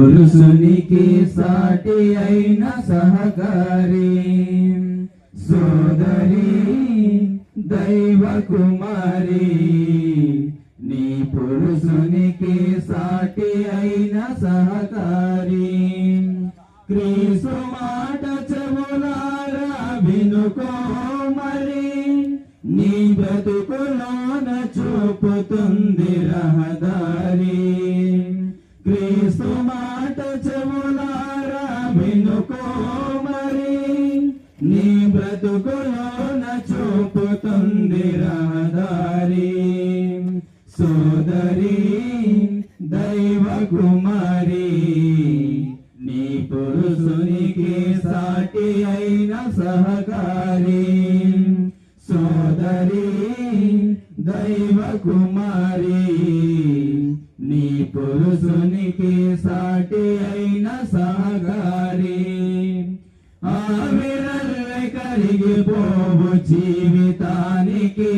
పురుషునికి సాటి అయిన సహకారి సోదరి దైవ కుమారి నీ పురుషునికి సాటి అయిన సహకారి క్రీస్తు మాట చెవులారా వినుకో మరి నీ బ్రతుకులోన చూపుతుంది రహదారి క్రీస్తు మాట చెవులారా వినుకో మరి నీ బ్రతుకులోన చూపుతుంది రహదారి సోదరి దైవ కుమారి నీ పురుషునికి సాటి అయిన సహకారి సోదరి దైవ కుమారి నీ పురుషునికి సాటి అయిన సహకారి ఆవిరల్లె కరిగిపోవు జీవితానికి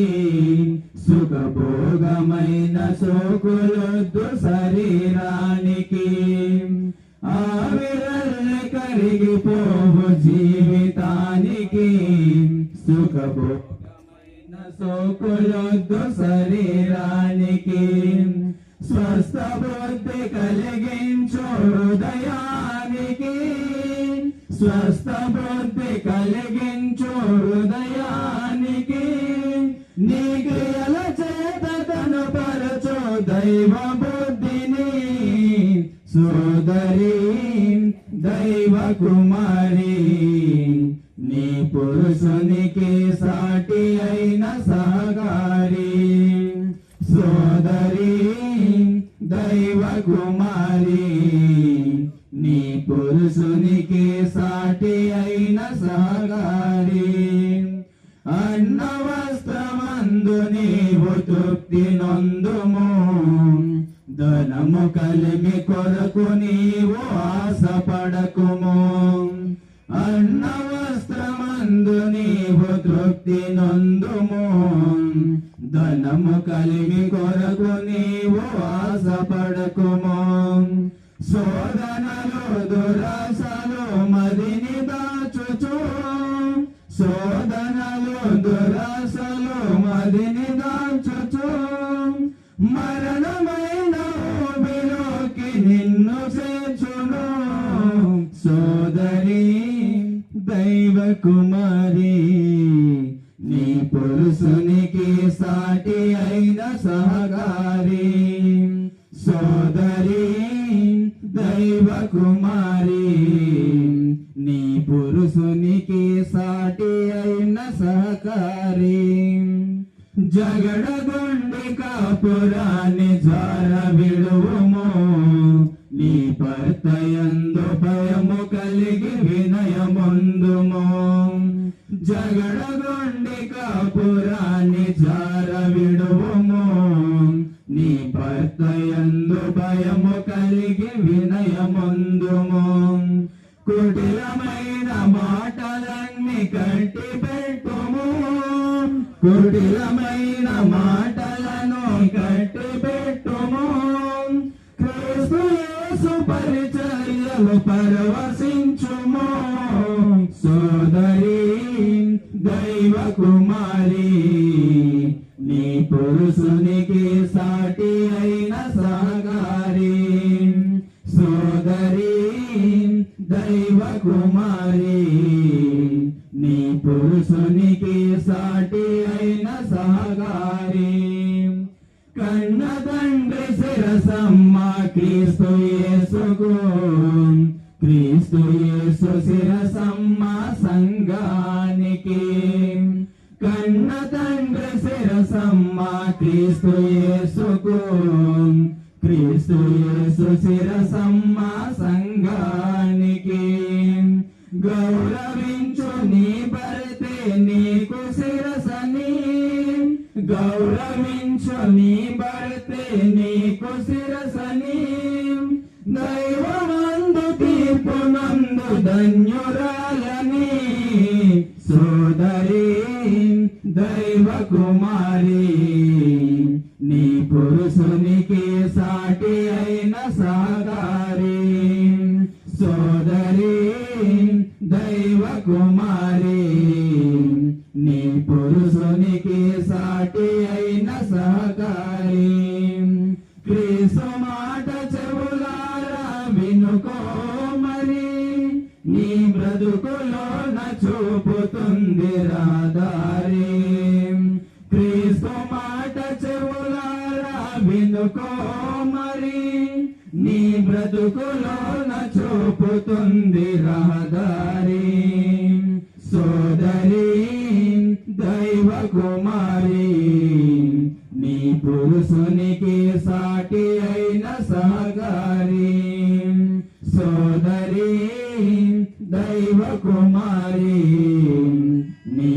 సుఖభోగమైన సోకులొద్దు శరీరానికి ఆవిరల్లె కరిగిపోవు జీవితానికి సుఖభోగమైన సోకులొద్దు శరీరానికి స్వస్థ బుద్ధి కలిగించు హృదయానికి స్వస్థ బుద్ధి కలిగించు హృదయానికి నీ క్రియల చేత కనపరచు దైవ బుద్ధిని సోదరి దైవ కుమారి నీ పురుషునికి సాటి అయిన సహకారి సోదరి దైవ కుమారి నీ పురుషునికి సాటి అయిన సహకారి అన్న వస్త్రమందు నీవు తృప్తి నొందుము ధనము కలిమి కొరకు నీవు ఆశపడకుము అన్న వస్త్రమందు నీవు తృప్తి నొందుము ధనము కలిమి కొరకు నీవు ఆశపడకుము శోధనలు దురాశలు మదిని దాచుచు శోధనలు దురాశలు మదిని దాచుచు మరణమైన ఊబిలోకి నిన్ను చేర్చును సోదరి దైవ కుమారి నీ పురుషునికి సాటి అయిన సహకారి సోదరి దైవ కుమారి నీ పురుషునికి సాటి అయిన సహకారి జగడగొండి కాపురాన్ని జార విడువుము నీ భర్తయందు భయము కలిగి వినయముందుము జగడగొండి కాపురాన్ని జార విడువుము నీ భర్తయందు భయము కలిగి వినయముందుము కుటిలమైన మాటలన్నీ కట్టి పెట్టుము కుటిలమైన మాటలను కట్టి పెట్టుము క్రీస్తు యేసు పరిచర్యలు పరవశించుము సోదరి దైవ కుమారి నీ పురుషునికి సాటి అయిన సహకారి సోదరి దైవ కుమారి నీ పురుషునికి సాటి అయిన సహకారి కన్న తండ్రి శిరసమ్మ క్రీస్తు యేసుకు క్రీస్తు యేసు శిరసమ్మ సంఘానికి కన్న తండ్రి శిరసమ్మ క్రీస్తు యేసుకు క్రీస్తు యేసు శిరసమ్మ సంఘానికి గౌరవించు నీ భర్తే నీకు శిరసని గౌరవించు నీ భర్తే నీకు శిరసని దైవమందు తీర్పునందు ధన్యురాలని సోదరి దైవ కుమారి నీ పురుషునికి సాటి అయిన సహకారి సోదరి దైవ కుమారి నీ పురుషునికి సాటి అయిన సహకారి క్రీస్తు మాట చెవులారా వినుకో మరి నీ బ్రతుకులో చూపుతుంది రహదారి క్రీస్తు మాట చెవులారా వినుకో మరి నీ బ్రతుకులో చూపుతుంది రహదారి సోదరి దైవ కుమారి నీ పురుషునికి సాటి అయిన సహకారి సోదరి దైవ కుమారి నీ